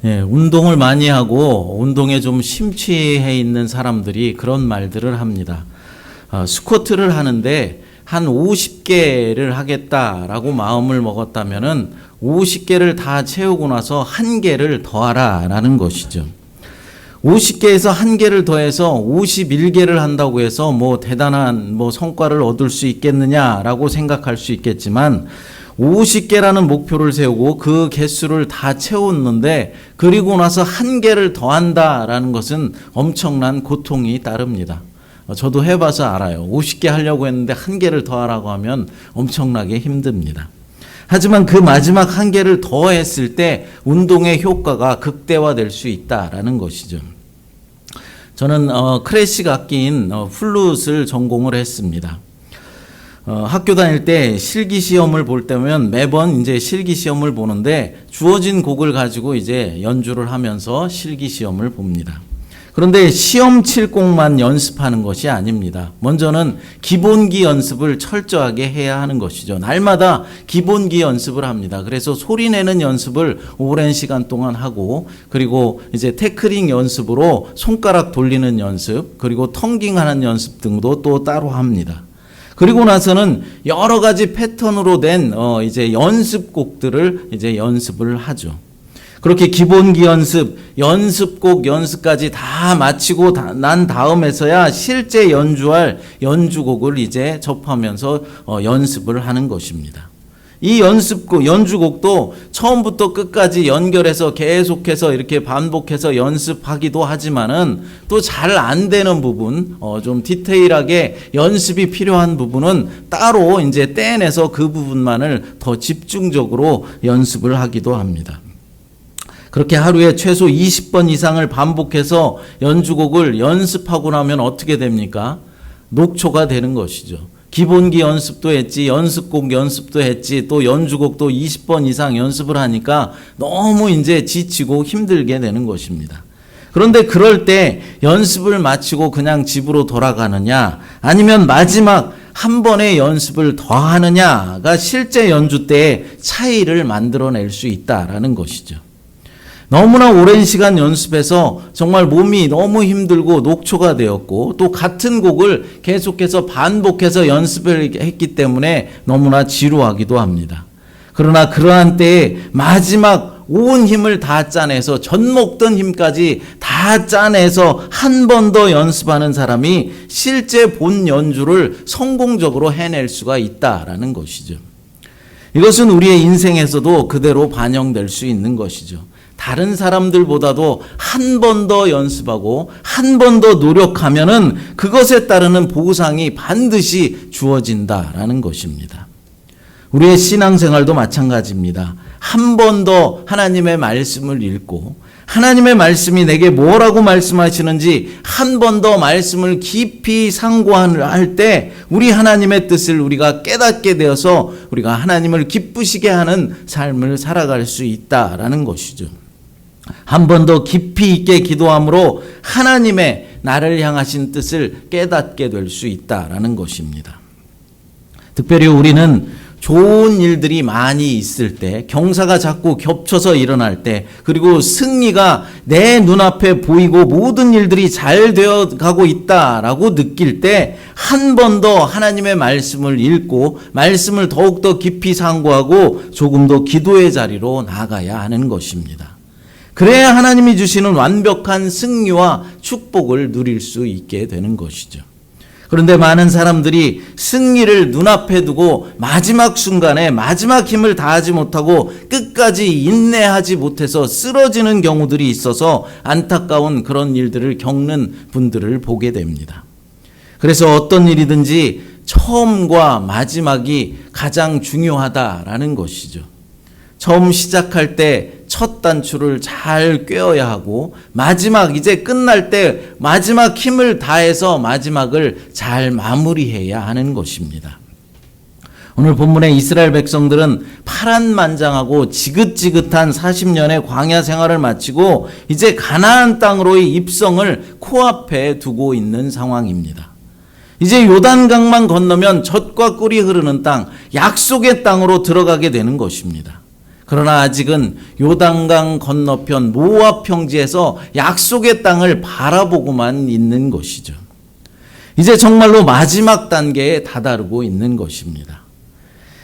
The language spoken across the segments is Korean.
운동을 많이 하고 운동에 좀 심취해 있는 사람들이 그런 말들을 합니다. 스쿼트를 하는데 한 50개를 하겠다라고 마음을 먹었다면은 50개를 다 채우고 나서 1개를 더하라라는 것이죠. 50개에서 1개를 더해서 51개를 한다고 해서 대단한 성과를 얻을 수 있겠느냐라고 생각할 수 있겠지만 50개라는 목표를 세우고 그 개수를 다 채웠는데 그리고 나서 1개를 더한다라는 것은 엄청난 고통이 따릅니다. 저도 해봐서 알아요. 50개 하려고 했는데 1개를 더하라고 하면 엄청나게 힘듭니다. 하지만 그 마지막 1개를 더했을 때 운동의 효과가 극대화될 수 있다라는 것이죠. 저는 클래식 악기인 플룻을 전공을 했습니다. 학교 다닐 때 실기 시험을 볼 때면 매번 이제 실기 시험을 보는데 주어진 곡을 가지고 이제 연주를 하면서 실기 시험을 봅니다. 그런데 시험 칠 곡만 연습하는 것이 아닙니다. 먼저는 기본기 연습을 철저하게 해야 하는 것이죠. 날마다 기본기 연습을 합니다. 그래서 소리 내는 연습을 오랜 시간 동안 하고, 그리고 이제 태클링 연습으로 손가락 돌리는 연습, 그리고 텅깅하는 연습 등도 또 따로 합니다. 그리고 나서는 여러 가지 패턴으로 된 이제 연습곡들을 이제 연습을 하죠. 그렇게 기본기 연습, 연습곡 연습까지 다 마치고 난 다음에서야 실제 연주할 연주곡을 이제 접하면서 연습을 하는 것입니다. 이 연주곡도 처음부터 끝까지 연결해서 계속해서 이렇게 반복해서 연습하기도 하지만은 또 잘 안 되는 부분, 좀 디테일하게 연습이 필요한 부분은 따로 이제 떼내서 그 부분만을 더 집중적으로 연습을 하기도 합니다. 그렇게 하루에 최소 20번 이상을 반복해서 연주곡을 연습하고 나면 어떻게 됩니까? 녹초가 되는 것이죠. 기본기 연습도 했지, 연습곡 연습도 했지, 또 연주곡도 20번 이상 연습을 하니까 너무 이제 지치고 힘들게 되는 것입니다. 그런데 그럴 때 연습을 마치고 그냥 집으로 돌아가느냐, 아니면 마지막 한 번의 연습을 더 하느냐가 실제 연주 때의 차이를 만들어낼 수 있다라는 것이죠. 너무나 오랜 시간 연습해서 정말 몸이 너무 힘들고 녹초가 되었고, 또 같은 곡을 계속해서 반복해서 연습을 했기 때문에 너무나 지루하기도 합니다. 그러나 그러한 때에 마지막 온 힘을 다 짜내서, 전 먹던 힘까지 다 짜내서 한 번 더 연습하는 사람이 실제 본 연주를 성공적으로 해낼 수가 있다라는 것이죠. 이것은 우리의 인생에서도 그대로 반영될 수 있는 것이죠. 다른 사람들보다도 한 번 더 연습하고 한 번 더 노력하면은 그것에 따르는 보상이 반드시 주어진다라는 것입니다. 우리의 신앙생활도 마찬가지입니다. 한 번 더 하나님의 말씀을 읽고, 하나님의 말씀이 내게 뭐라고 말씀하시는지 한 번 더 말씀을 깊이 상고할 때 우리 하나님의 뜻을 우리가 깨닫게 되어서 우리가 하나님을 기쁘시게 하는 삶을 살아갈 수 있다라는 것이죠. 한 번 더 깊이 있게 기도함으로 하나님의 나를 향하신 뜻을 깨닫게 될 수 있다라는 것입니다. 특별히 우리는 좋은 일들이 많이 있을 때, 경사가 자꾸 겹쳐서 일어날 때, 그리고 승리가 내 눈앞에 보이고 모든 일들이 잘 되어 가고 있다라고 느낄 때 한 번 더 하나님의 말씀을 읽고 말씀을 더욱더 깊이 상고하고 조금 더 기도의 자리로 나가야 하는 것입니다. 그래야 하나님이 주시는 완벽한 승리와 축복을 누릴 수 있게 되는 것이죠. 그런데 많은 사람들이 승리를 눈앞에 두고 마지막 순간에 마지막 힘을 다하지 못하고 끝까지 인내하지 못해서 쓰러지는 경우들이 있어서 안타까운 그런 일들을 겪는 분들을 보게 됩니다. 그래서 어떤 일이든지 처음과 마지막이 가장 중요하다라는 것이죠. 처음 시작할 때 첫 단추를 잘 꿰어야 하고, 마지막 이제 끝날 때 마지막 힘을 다해서 마지막을 잘 마무리해야 하는 것입니다. 오늘 본문의 이스라엘 백성들은 파란만장하고 지긋지긋한 40년의 광야 생활을 마치고 이제 가나안 땅으로의 입성을 코앞에 두고 있는 상황입니다. 이제 요단강만 건너면 젖과 꿀이 흐르는 땅, 약속의 땅으로 들어가게 되는 것입니다. 그러나 아직은 요단강 건너편 모압 평지에서 약속의 땅을 바라보고만 있는 것이죠. 이제 정말로 마지막 단계에 다다르고 있는 것입니다.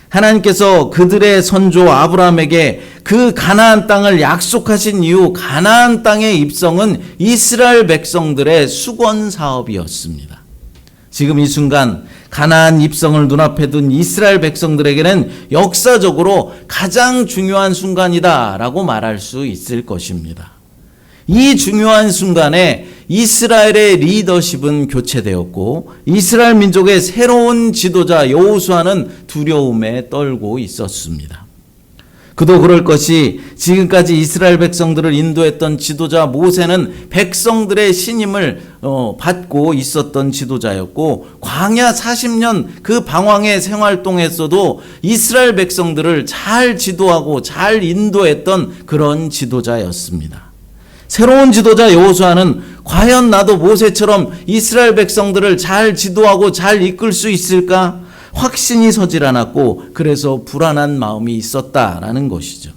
하나님께서 그들의 선조 아브라함에게 그 가나안 땅을 약속하신 이후 가나안 땅의 입성은 이스라엘 백성들의 수건 사업이었습니다. 지금 이 순간 가나안 입성을 눈앞에 둔 이스라엘 백성들에게는 역사적으로 가장 중요한 순간이다라고 말할 수 있을 것입니다. 이 중요한 순간에 이스라엘의 리더십은 교체되었고 이스라엘 민족의 새로운 지도자 여호수아는 두려움에 떨고 있었습니다. 그도 그럴 것이 지금까지 이스라엘 백성들을 인도했던 지도자 모세는 백성들의 신임을 받고 있었던 지도자였고 광야 40년 그 방황의 생활 동에서도 이스라엘 백성들을 잘 지도하고 잘 인도했던 그런 지도자였습니다. 새로운 지도자 여호수아는 과연 나도 모세처럼 이스라엘 백성들을 잘 지도하고 잘 이끌 수 있을까? 확신이 서질 않았고 그래서 불안한 마음이 있었다라는 것이죠.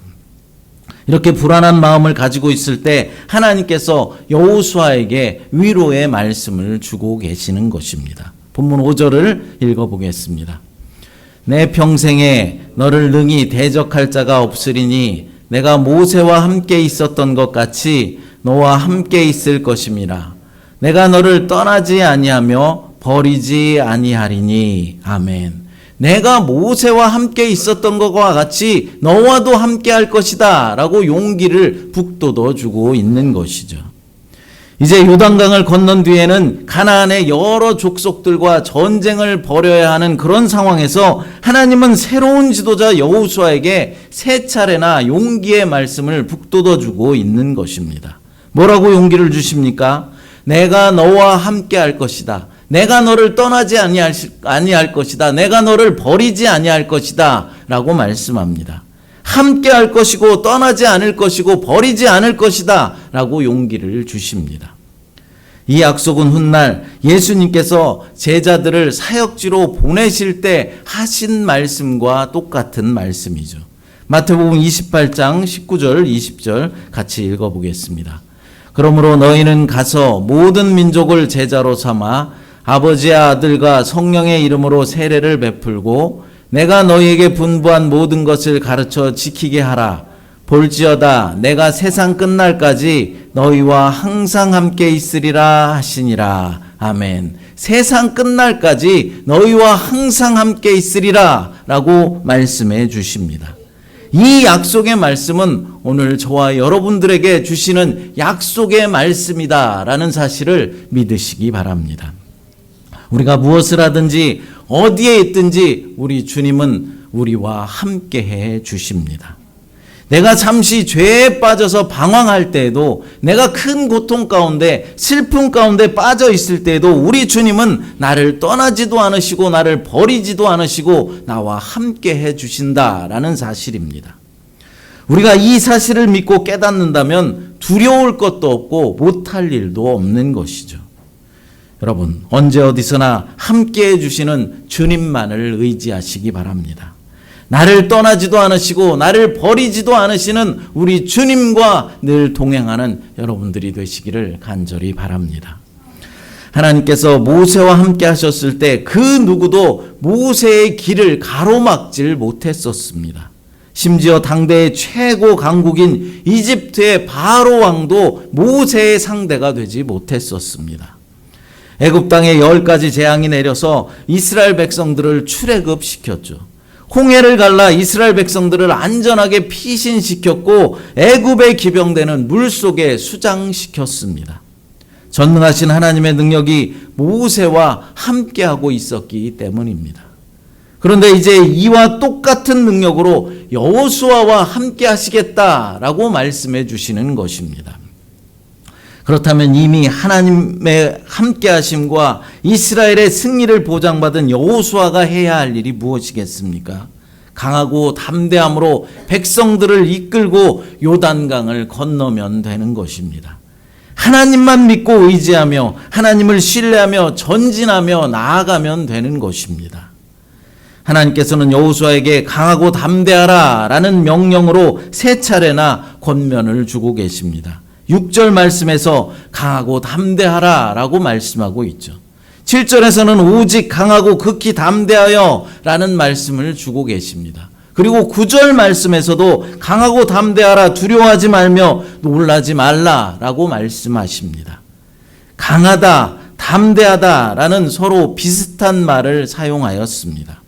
이렇게 불안한 마음을 가지고 있을 때 하나님께서 여호수아에게 위로의 말씀을 주고 계시는 것입니다. 본문 5절을 읽어보겠습니다. 내 평생에 너를 능히 대적할 자가 없으리니 내가 모세와 함께 있었던 것 같이 너와 함께 있을 것임이라. 내가 너를 떠나지 아니하며 버리지 아니하리니. 아멘. 내가 모세와 함께 있었던 것과 같이 너와도 함께 할 것이다 라고 용기를 북돋워 주고 있는 것이죠. 이제 요단강을 건넌 뒤에는 가나안의 여러 족속들과 전쟁을 벌여야 하는 그런 상황에서 하나님은 새로운 지도자 여호수아에게 세 차례나 용기의 말씀을 북돋워 주고 있는 것입니다. 뭐라고 용기를 주십니까? 내가 너와 함께 할 것이다. 내가 너를 떠나지 아니할 것이다. 내가 너를 버리지 아니할 것이다. 라고 말씀합니다. 함께 할 것이고 떠나지 않을 것이고 버리지 않을 것이다. 라고 용기를 주십니다. 이 약속은 훗날 예수님께서 제자들을 사역지로 보내실 때 하신 말씀과 똑같은 말씀이죠. 마태복음 28장 19절 20절 같이 읽어보겠습니다. 그러므로 너희는 가서 모든 민족을 제자로 삼아 아버지의 아들과 성령의 이름으로 세례를 베풀고 내가 너희에게 분부한 모든 것을 가르쳐 지키게 하라. 볼지어다 내가 세상 끝날까지 너희와 항상 함께 있으리라 하시니라. 아멘. 세상 끝날까지 너희와 항상 함께 있으리라 라고 말씀해 주십니다. 이 약속의 말씀은 오늘 저와 여러분들에게 주시는 약속의 말씀이다 라는 사실을 믿으시기 바랍니다. 우리가 무엇을 하든지 어디에 있든지 우리 주님은 우리와 함께 해 주십니다. 내가 잠시 죄에 빠져서 방황할 때에도 내가 큰 고통 가운데 슬픔 가운데 빠져 있을 때에도 우리 주님은 나를 떠나지도 않으시고 나를 버리지도 않으시고 나와 함께 해 주신다라는 사실입니다. 우리가 이 사실을 믿고 깨닫는다면 두려울 것도 없고 못할 일도 없는 것이죠. 여러분, 언제 어디서나 함께 해주시는 주님만을 의지하시기 바랍니다. 나를 떠나지도 않으시고 나를 버리지도 않으시는 우리 주님과 늘 동행하는 여러분들이 되시기를 간절히 바랍니다. 하나님께서 모세와 함께 하셨을 때 그 누구도 모세의 길을 가로막질 못했었습니다. 심지어 당대의 최고 강국인 이집트의 바로 왕도 모세의 상대가 되지 못했었습니다. 애굽 땅에 10가지 재앙이 내려서 이스라엘 백성들을 출애굽시켰죠. 홍해를 갈라 이스라엘 백성들을 안전하게 피신시켰고 애굽의 기병대는 물속에 수장시켰습니다. 전능하신 하나님의 능력이 모세와 함께하고 있었기 때문입니다. 그런데 이제 이와 똑같은 능력으로 여호수아와 함께 하시겠다라고 말씀해 주시는 것입니다. 그렇다면 이미 하나님의 함께 하심과 이스라엘의 승리를 보장받은 여호수아가 해야 할 일이 무엇이겠습니까? 강하고 담대함으로 백성들을 이끌고 요단강을 건너면 되는 것입니다. 하나님만 믿고 의지하며 하나님을 신뢰하며 전진하며 나아가면 되는 것입니다. 하나님께서는 여호수아에게 강하고 담대하라 라는 명령으로 3차례나 권면을 주고 계십니다. 6절 말씀에서 강하고 담대하라 라고 말씀하고 있죠. 7절에서는 오직 강하고 극히 담대하여 라는 말씀을 주고 계십니다. 그리고 9절 말씀에서도 강하고 담대하라, 두려워하지 말며 놀라지 말라 라고 말씀하십니다. 강하다, 담대하다 라는 서로 비슷한 말을 사용하였습니다.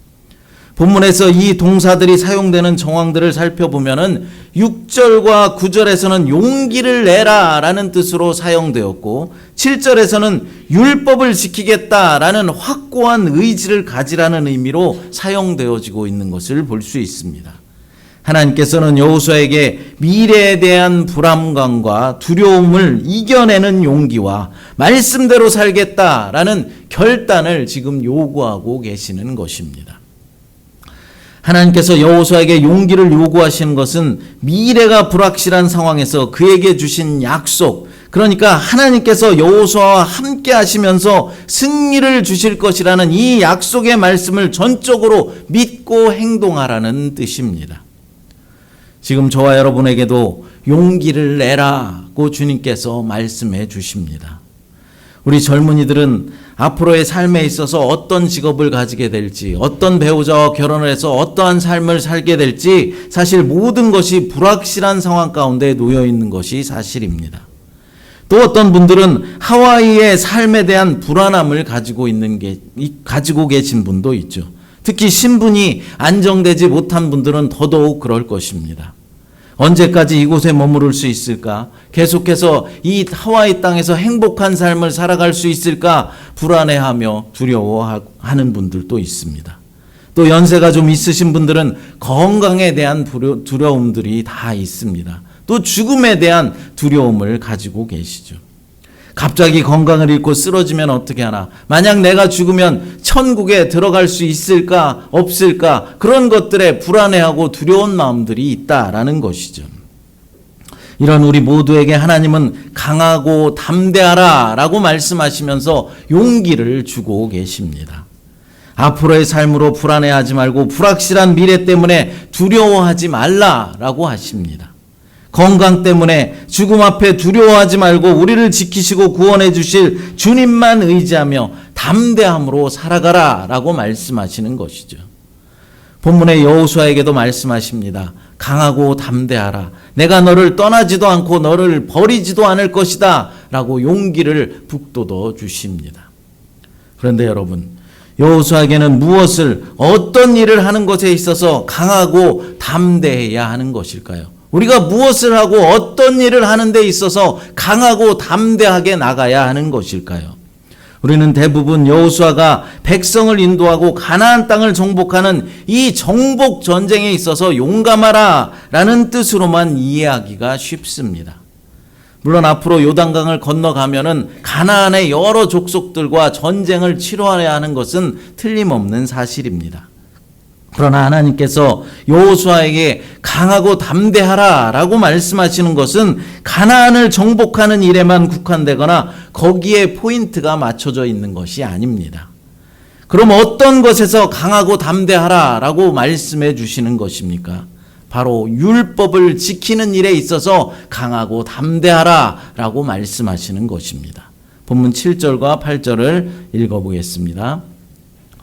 본문에서 이 동사들이 사용되는 정황들을 살펴보면은 6절과 9절에서는 용기를 내라 라는 뜻으로 사용되었고 7절에서는 율법을 지키겠다 라는 확고한 의지를 가지라는 의미로 사용되어지고 있는 것을 볼 수 있습니다. 하나님께서는 여호수아에게 미래에 대한 불안감과 두려움을 이겨내는 용기와 말씀대로 살겠다라는 결단을 지금 요구하고 계시는 것입니다. 하나님께서 여호수아에게 용기를 요구하시는 것은 미래가 불확실한 상황에서 그에게 주신 약속, 그러니까 하나님께서 여호수아와 함께 하시면서 승리를 주실 것이라는 이 약속의 말씀을 전적으로 믿고 행동하라는 뜻입니다. 지금 저와 여러분에게도 용기를 내라고 주님께서 말씀해 주십니다. 우리 젊은이들은 앞으로의 삶에 있어서 어떤 직업을 가지게 될지, 어떤 배우자와 결혼을 해서 어떠한 삶을 살게 될지 사실 모든 것이 불확실한 상황 가운데 놓여 있는 것이 사실입니다. 또 어떤 분들은 하와이의 삶에 대한 불안함을 가지고 계신 분도 있죠. 특히 신분이 안정되지 못한 분들은 더더욱 그럴 것입니다. 언제까지 이곳에 머무를 수 있을까? 계속해서 이 하와이 땅에서 행복한 삶을 살아갈 수 있을까? 불안해하며 두려워하는 분들도 있습니다. 또 연세가 좀 있으신 분들은 건강에 대한 두려움들이 다 있습니다. 또 죽음에 대한 두려움을 가지고 계시죠. 갑자기 건강을 잃고 쓰러지면 어떻게 하나? 만약 내가 죽으면 천국에 들어갈 수 있을까 없을까? 그런 것들에 불안해하고 두려운 마음들이 있다라는 것이죠. 이런 우리 모두에게 하나님은 강하고 담대하라 라고 말씀하시면서 용기를 주고 계십니다. 앞으로의 삶으로 불안해하지 말고 불확실한 미래 때문에 두려워하지 말라라고 하십니다. 건강 때문에 죽음 앞에 두려워하지 말고 우리를 지키시고 구원해 주실 주님만 의지하며 담대함으로 살아가라 라고 말씀하시는 것이죠. 본문의 여호수아에게도 말씀하십니다. 강하고 담대하라. 내가 너를 떠나지도 않고 너를 버리지도 않을 것이다 라고 용기를 북돋워 주십니다. 그런데 여러분, 여호수아에게는 무엇을, 어떤 일을 하는 것에 있어서 강하고 담대해야 하는 것일까요? 우리가 무엇을 하고 어떤 일을 하는 데 있어서 강하고 담대하게 나가야 하는 것일까요? 우리는 대부분 여호수아가 백성을 인도하고 가나안 땅을 정복하는 이 정복 전쟁에 있어서 용감하라 라는 뜻으로만 이해하기가 쉽습니다. 물론 앞으로 요단강을 건너가면은 가나안의 여러 족속들과 전쟁을 치러야 하는 것은 틀림없는 사실입니다. 그러나 하나님께서 여호수아에게 강하고 담대하라 라고 말씀하시는 것은 가나안을 정복하는 일에만 국한되거나 거기에 포인트가 맞춰져 있는 것이 아닙니다. 그럼 어떤 것에서 강하고 담대하라 라고 말씀해 주시는 것입니까? 바로 율법을 지키는 일에 있어서 강하고 담대하라 라고 말씀하시는 것입니다. 본문 7절과 8절을 읽어보겠습니다.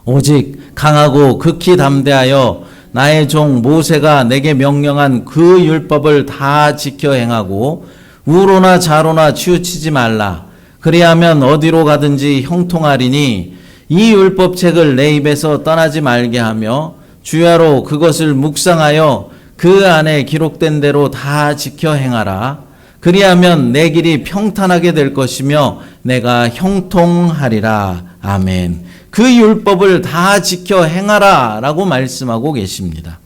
오직 강하고 극히 담대하여 나의 종 모세가 내게 명령한 그 율법을 다 지켜 행하고 우로나 좌로나 치우치지 말라. 그리하면 어디로 가든지 형통하리니 이 율법책을 내 입에서 떠나지 말게 하며 주야로 그것을 묵상하여 그 안에 기록된 대로 다 지켜 행하라. 그리하면 내 길이 평탄하게 될 것이며 내가 형통하리라. 아멘. 그 율법을 다 지켜 행하라 라고 말씀하고 계십니다.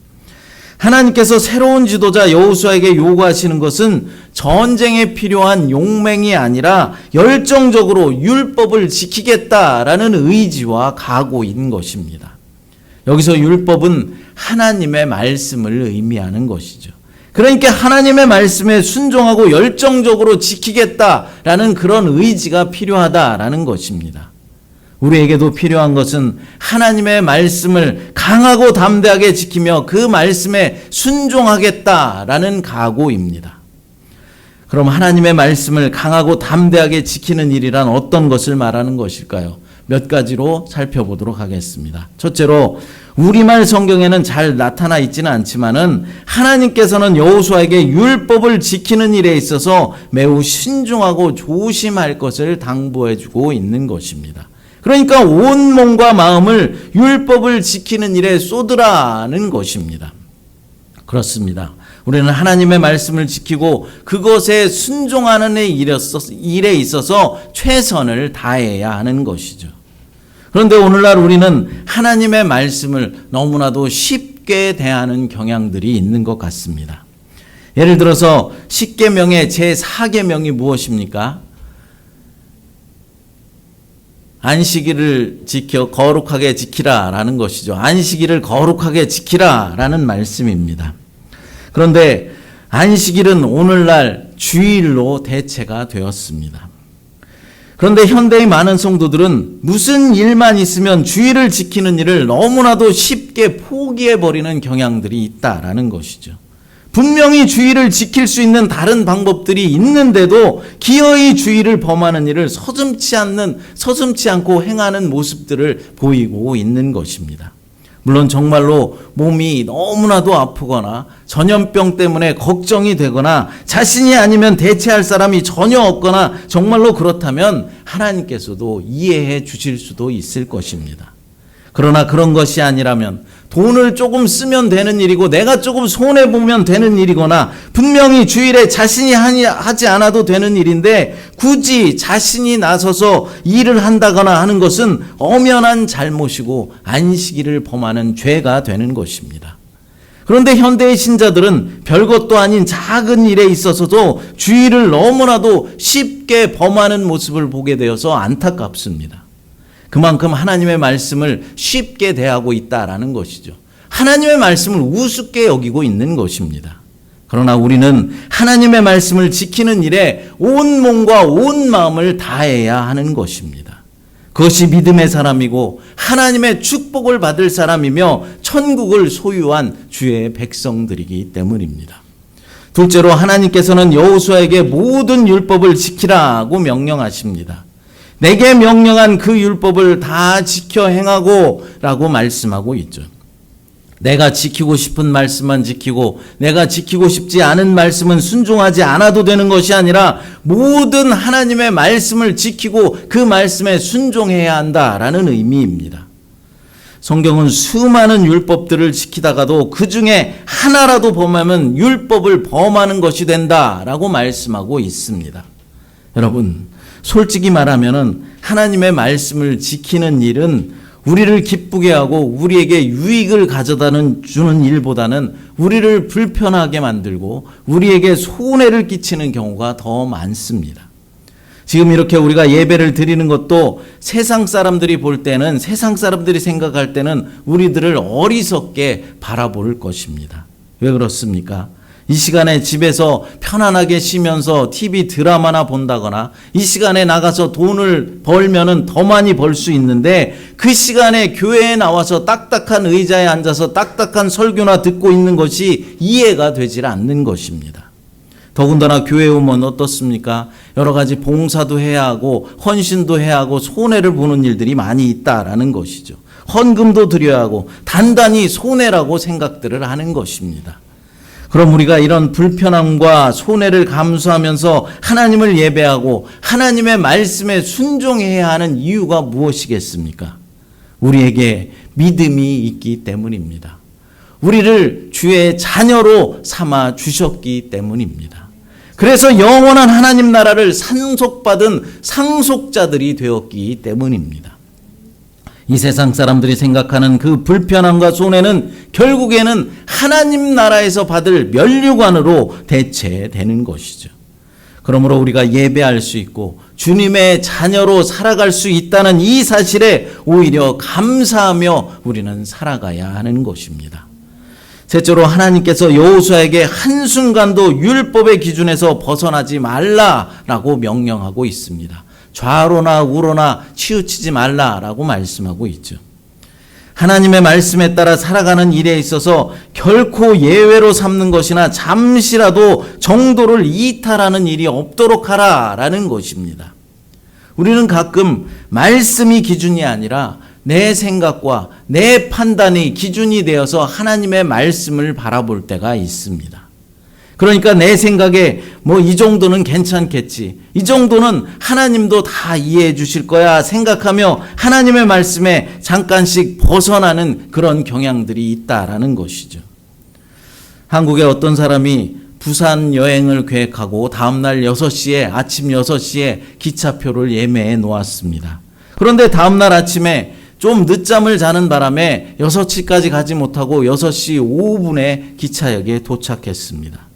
하나님께서 새로운 지도자 여호수아에게 요구하시는 것은 전쟁에 필요한 용맹이 아니라 열정적으로 율법을 지키겠다라는 의지와 각오인 것입니다. 여기서 율법은 하나님의 말씀을 의미하는 것이죠. 그러니까 하나님의 말씀에 순종하고 열정적으로 지키겠다라는 그런 의지가 필요하다라는 것입니다. 우리에게도 필요한 것은 하나님의 말씀을 강하고 담대하게 지키며 그 말씀에 순종하겠다라는 각오입니다. 그럼 하나님의 말씀을 강하고 담대하게 지키는 일이란 어떤 것을 말하는 것일까요? 몇 가지로 살펴보도록 하겠습니다. 첫째로 우리말 성경에는 잘 나타나 있지는 않지만은 하나님께서는 여호수아에게 율법을 지키는 일에 있어서 매우 신중하고 조심할 것을 당부해 주고 있는 것입니다. 그러니까 온 몸과 마음을 율법을 지키는 일에 쏟으라는 것입니다. 그렇습니다. 우리는 하나님의 말씀을 지키고 그것에 순종하는 일에 있어서 최선을 다해야 하는 것이죠. 그런데 오늘날 우리는 하나님의 말씀을 너무나도 쉽게 대하는 경향들이 있는 것 같습니다. 예를 들어서 10계명의 제4계명이 무엇입니까? 안식일을 지켜 거룩하게 지키라라는 것이죠. 안식일을 거룩하게 지키라라는 말씀입니다. 그런데 안식일은 오늘날 주일로 대체가 되었습니다. 그런데 현대의 많은 성도들은 무슨 일만 있으면 주일을 지키는 일을 너무나도 쉽게 포기해버리는 경향들이 있다라는 것이죠. 분명히 주일을 지킬 수 있는 다른 방법들이 있는데도 기어이 주일을 범하는 일을 서슴지 않고 행하는 모습들을 보이고 있는 것입니다. 물론 정말로 몸이 너무나도 아프거나 전염병 때문에 걱정이 되거나 자신이 아니면 대체할 사람이 전혀 없거나 정말로 그렇다면 하나님께서도 이해해 주실 수도 있을 것입니다. 그러나 그런 것이 아니라면 돈을 조금 쓰면 되는 일이고 내가 조금 손해보면 되는 일이거나 분명히 주일에 자신이 하지 않아도 되는 일인데 굳이 자신이 나서서 일을 한다거나 하는 것은 엄연한 잘못이고 안식일을 범하는 죄가 되는 것입니다. 그런데 현대의 신자들은 별것도 아닌 작은 일에 있어서도 주일을 너무나도 쉽게 범하는 모습을 보게 되어서 안타깝습니다. 그만큼 하나님의 말씀을 쉽게 대하고 있다라는 것이죠. 하나님의 말씀을 우습게 여기고 있는 것입니다. 그러나 우리는 하나님의 말씀을 지키는 일에 온 몸과 온 마음을 다해야 하는 것입니다. 그것이 믿음의 사람이고 하나님의 축복을 받을 사람이며 천국을 소유한 주의 백성들이기 때문입니다. 둘째로 하나님께서는 여호수아에게 모든 율법을 지키라고 명령하십니다. 내게 명령한 그 율법을 다 지켜 행하고 라고 말씀하고 있죠. 내가 지키고 싶은 말씀만 지키고 내가 지키고 싶지 않은 말씀은 순종하지 않아도 되는 것이 아니라 모든 하나님의 말씀을 지키고 그 말씀에 순종해야 한다라는 의미입니다. 성경은 수많은 율법들을 지키다가도 그 중에 하나라도 범하면 율법을 범하는 것이 된다라고 말씀하고 있습니다. 여러분, 솔직히 말하면은 하나님의 말씀을 지키는 일은 우리를 기쁘게 하고 우리에게 유익을 가져다 주는 일보다는 우리를 불편하게 만들고 우리에게 손해를 끼치는 경우가 더 많습니다. 지금 이렇게 우리가 예배를 드리는 것도 세상 사람들이 볼 때는, 세상 사람들이 생각할 때는 우리들을 어리석게 바라볼 것입니다. 왜 그렇습니까? 이 시간에 집에서 편안하게 쉬면서 TV 드라마나 본다거나 이 시간에 나가서 돈을 벌면은 더 많이 벌 수 있는데 그 시간에 교회에 나와서 딱딱한 의자에 앉아서 딱딱한 설교나 듣고 있는 것이 이해가 되질 않는 것입니다. 더군다나 교회에 오면 어떻습니까? 여러 가지 봉사도 해야 하고 헌신도 해야 하고 손해를 보는 일들이 많이 있다라는 것이죠. 헌금도 드려야 하고 단단히 손해라고 생각들을 하는 것입니다. 그럼 우리가 이런 불편함과 손해를 감수하면서 하나님을 예배하고 하나님의 말씀에 순종해야 하는 이유가 무엇이겠습니까? 우리에게 믿음이 있기 때문입니다. 우리를 주의 자녀로 삼아 주셨기 때문입니다. 그래서 영원한 하나님 나라를 상속받은 상속자들이 되었기 때문입니다. 이 세상 사람들이 생각하는 그 불편함과 손해는 결국에는 하나님 나라에서 받을 면류관으로 대체되는 것이죠. 그러므로 우리가 예배할 수 있고 주님의 자녀로 살아갈 수 있다는 이 사실에 오히려 감사하며 우리는 살아가야 하는 것입니다. 셋째로 하나님께서 여호수아에게 한순간도 율법의 기준에서 벗어나지 말라라고 명령하고 있습니다. 좌로나 우로나 치우치지 말라라고 말씀하고 있죠. 하나님의 말씀에 따라 살아가는 일에 있어서 결코 예외로 삼는 것이나 잠시라도 정도를 이탈하는 일이 없도록 하라라는 것입니다. 우리는 가끔 말씀이 기준이 아니라 내 생각과 내 판단이 기준이 되어서 하나님의 말씀을 바라볼 때가 있습니다. 그러니까 내 생각에 이 정도는 괜찮겠지, 이 정도는 하나님도 다 이해해 주실 거야 생각하며 하나님의 말씀에 잠깐씩 벗어나는 그런 경향들이 있다라는 것이죠. 한국의 어떤 사람이 부산 여행을 계획하고 다음날 아침 6시에 기차표를 예매해 놓았습니다. 그런데 다음날 아침에 좀 늦잠을 자는 바람에 6시까지 가지 못하고 6시 5분에 기차역에 도착했습니다.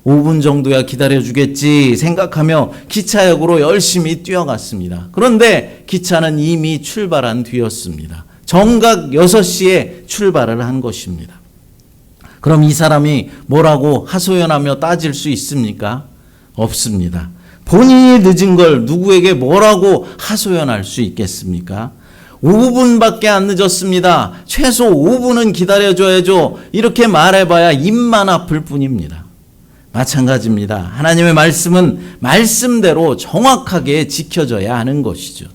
5분 정도야 기다려주겠지 생각하며 기차역으로 열심히 뛰어갔습니다. 그런데 기차는 이미 출발한 뒤였습니다. 정각 6시에 출발을 한 것입니다. 그럼 이 사람이 뭐라고 하소연하며 따질 수 있습니까? 없습니다. 본인이 늦은 걸 누구에게 뭐라고 하소연할 수 있겠습니까? 5분밖에 안 늦었습니다. 최소 5분은 기다려줘야죠. 이렇게 말해봐야 입만 아플 뿐입니다. 마찬가지입니다. 하나님의 말씀은 말씀대로 정확하게 지켜져야 하는 것이죠.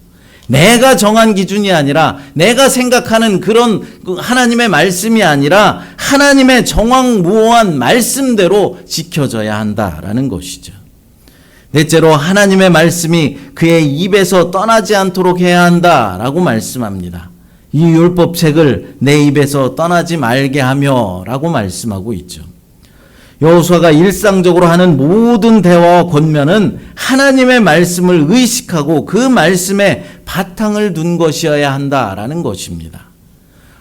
내가 정한 기준이 아니라 내가 생각하는 그런 하나님의 말씀이 아니라 하나님의 정확무오한 말씀대로 지켜져야 한다라는 것이죠. 넷째로 하나님의 말씀이 그의 입에서 떠나지 않도록 해야 한다라고 말씀합니다. 이 율법책을 내 입에서 떠나지 말게 하며 라고 말씀하고 있죠. 여호수아가 일상적으로 하는 모든 대화와 권면은 하나님의 말씀을 의식하고 그 말씀에 바탕을 둔 것이어야 한다라는 것입니다.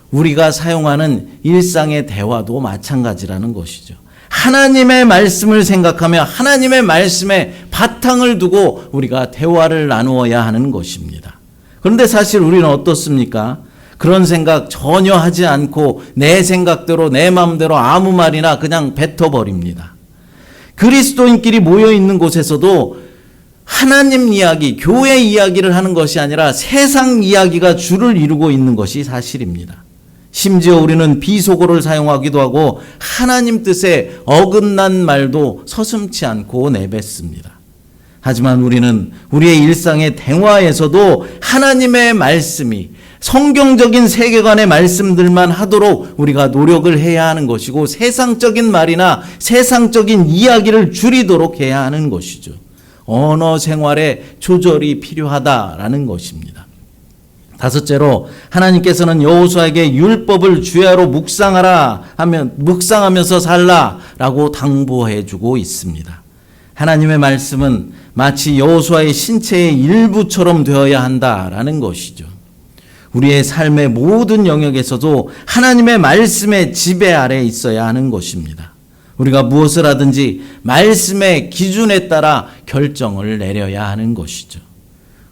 우리가 사용하는 일상의 대화도 마찬가지라는 것이죠. 하나님의 말씀을 생각하며 하나님의 말씀에 바탕을 두고 우리가 대화를 나누어야 하는 것입니다. 그런데 사실 우리는 어떻습니까? 그런 생각 전혀 하지 않고 내 생각대로 내 마음대로 아무 말이나 그냥 뱉어버립니다. 그리스도인끼리 모여있는 곳에서도 하나님 이야기, 교회 이야기를 하는 것이 아니라 세상 이야기가 주를 이루고 있는 것이 사실입니다. 심지어 우리는 비속어를 사용하기도 하고 하나님 뜻에 어긋난 말도 서슴지 않고 내뱉습니다. 하지만 우리는 우리의 일상의 대화에서도 하나님의 말씀이 성경적인 세계관의 말씀들만 하도록 우리가 노력을 해야 하는 것이고 세상적인 말이나 세상적인 이야기를 줄이도록 해야 하는 것이죠. 언어 생활에 조절이 필요하다라는 것입니다. 다섯째로 하나님께서는 여호수아에게 율법을 주야로 묵상하면서 살라라고 당부해 주고 있습니다. 하나님의 말씀은 마치 여호수아의 신체의 일부처럼 되어야 한다라는 것이죠. 우리의 삶의 모든 영역에서도 하나님의 말씀의 지배 아래 있어야 하는 것입니다. 우리가 무엇을 하든지 말씀의 기준에 따라 결정을 내려야 하는 것이죠.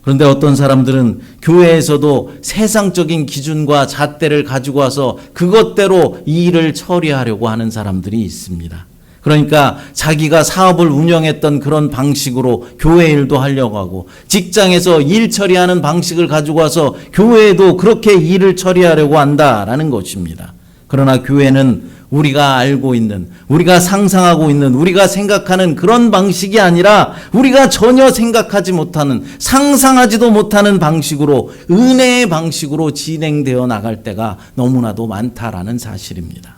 그런데 어떤 사람들은 교회에서도 세상적인 기준과 잣대를 가지고 와서 그것대로 이 일을 처리하려고 하는 사람들이 있습니다. 그러니까 자기가 사업을 운영했던 그런 방식으로 교회 일도 하려고 하고 직장에서 일 처리하는 방식을 가지고 와서 교회에도 그렇게 일을 처리하려고 한다라는 것입니다. 그러나 교회는 우리가 알고 있는, 우리가 상상하고 있는, 우리가 생각하는 그런 방식이 아니라 우리가 전혀 생각하지 못하는, 상상하지도 못하는 방식으로, 은혜의 방식으로 진행되어 나갈 때가 너무나도 많다라는 사실입니다.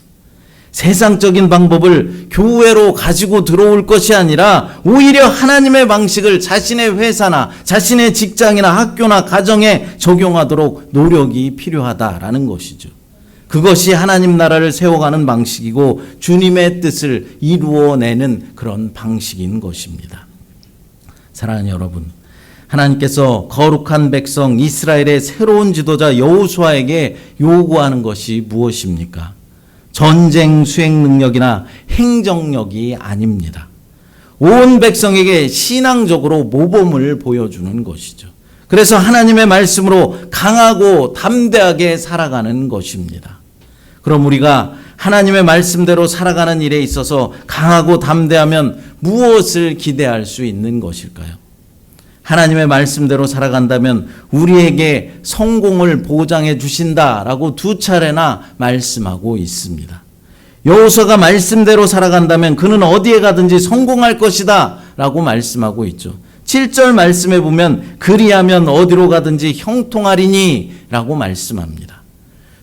세상적인 방법을 교회로 가지고 들어올 것이 아니라 오히려 하나님의 방식을 자신의 회사나 자신의 직장이나 학교나 가정에 적용하도록 노력이 필요하다라는 것이죠. 그것이 하나님 나라를 세워가는 방식이고 주님의 뜻을 이루어내는 그런 방식인 것입니다. 사랑하는 여러분, 하나님께서 거룩한 백성 이스라엘의 새로운 지도자 여호수아에게 요구하는 것이 무엇입니까? 전쟁 수행 능력이나 행정력이 아닙니다. 온 백성에게 신앙적으로 모범을 보여주는 것이죠. 그래서 하나님의 말씀으로 강하고 담대하게 살아가는 것입니다. 그럼 우리가 하나님의 말씀대로 살아가는 일에 있어서 강하고 담대하면 무엇을 기대할 수 있는 것일까요? 하나님의 말씀대로 살아간다면 우리에게 성공을 보장해 주신다라고 두 차례나 말씀하고 있습니다. 여호수아가 말씀대로 살아간다면 그는 어디에 가든지 성공할 것이다 라고 말씀하고 있죠. 7절 말씀에 보면 그리하면 어디로 가든지 형통하리니 라고 말씀합니다.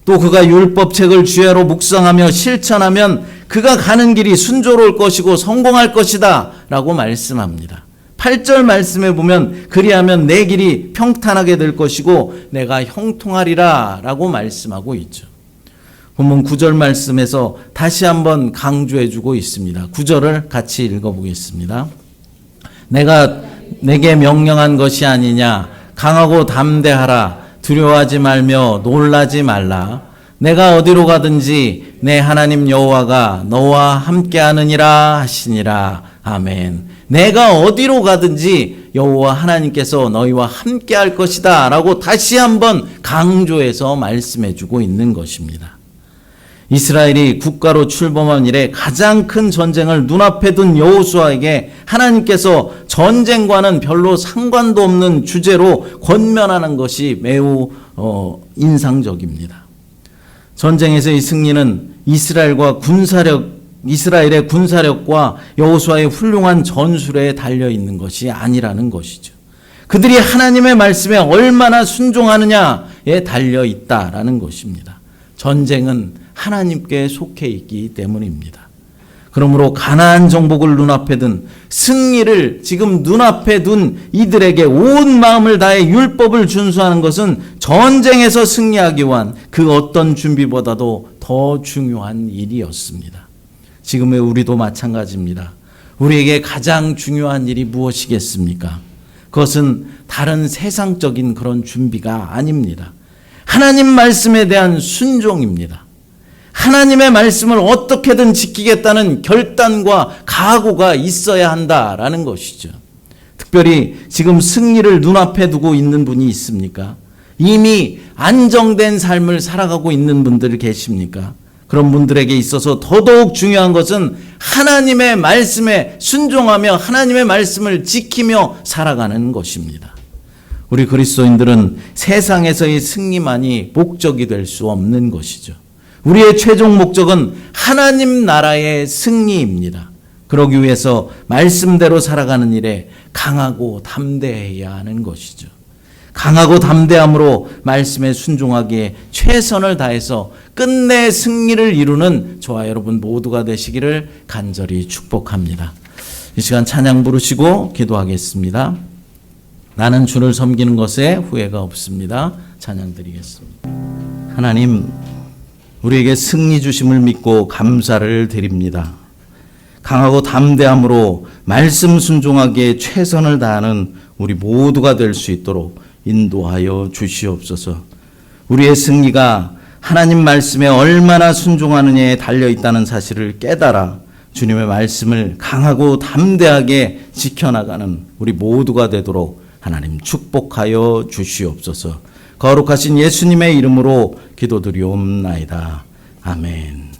또 그가 율법책을 주야로 묵상하며 실천하면 그가 가는 길이 순조로울 것이고 성공할 것이다 라고 말씀합니다. 8절 말씀에 보면 그리하면 내 길이 평탄하게 될 것이고 내가 형통하리라 라고 말씀하고 있죠. 본문 9절 말씀에서 다시 한번 강조해 주고 있습니다. 9절을 같이 읽어보겠습니다. 내가 내게 명령한 것이 아니냐. 강하고 담대하라. 두려워하지 말며 놀라지 말라. 내가 어디로 가든지 내 하나님 여호와가 너와 함께하느니라 하시니라. 아멘. 내가 어디로 가든지 여호와 하나님께서 너희와 함께할 것이다 라고 다시 한번 강조해서 말씀해 주고 있는 것입니다. 이스라엘이 국가로 출범한 이래 가장 큰 전쟁을 눈앞에 둔 여호수아에게 하나님께서 전쟁과는 별로 상관도 없는 주제로 권면하는 것이 매우 인상적입니다. 전쟁에서의 승리는 이스라엘의 군사력과 여호수아의 훌륭한 전술에 달려 있는 것이 아니라는 것이죠. 그들이 하나님의 말씀에 얼마나 순종하느냐에 달려 있다라는 것입니다. 전쟁은 하나님께 속해 있기 때문입니다. 그러므로 가나안 정복을 눈앞에 둔 승리를 지금 눈앞에 둔 이들에게 온 마음을 다해 율법을 준수하는 것은 전쟁에서 승리하기 위한 그 어떤 준비보다도 더 중요한 일이었습니다. 지금의 우리도 마찬가지입니다. 우리에게 가장 중요한 일이 무엇이겠습니까? 그것은 다른 세상적인 그런 준비가 아닙니다. 하나님 말씀에 대한 순종입니다. 하나님의 말씀을 어떻게든 지키겠다는 결단과 각오가 있어야 한다라는 것이죠. 특별히 지금 승리를 눈앞에 두고 있는 분이 있습니까? 이미 안정된 삶을 살아가고 있는 분들 계십니까? 그런 분들에게 있어서 더더욱 중요한 것은 하나님의 말씀에 순종하며 하나님의 말씀을 지키며 살아가는 것입니다. 우리 그리스도인들은 세상에서의 승리만이 목적이 될 수 없는 것이죠. 우리의 최종 목적은 하나님 나라의 승리입니다. 그러기 위해서 말씀대로 살아가는 일에 강하고 담대해야 하는 것이죠. 강하고 담대함으로 말씀에 순종하기에 최선을 다해서 끝내 승리를 이루는 저와 여러분 모두가 되시기를 간절히 축복합니다. 이 시간 찬양 부르시고 기도하겠습니다. 나는 주를 섬기는 것에 후회가 없습니다. 찬양 드리겠습니다. 하나님, 우리에게 승리 주심을 믿고 감사를 드립니다. 강하고 담대함으로 말씀 순종하기에 최선을 다하는 우리 모두가 될 수 있도록 인도하여 주시옵소서. 우리의 승리가 하나님 말씀에 얼마나 순종하느냐에 달려 있다는 사실을 깨달아 주님의 말씀을 강하고 담대하게 지켜나가는 우리 모두가 되도록 하나님 축복하여 주시옵소서. 거룩하신 예수님의 이름으로 기도드리옵나이다. 아멘.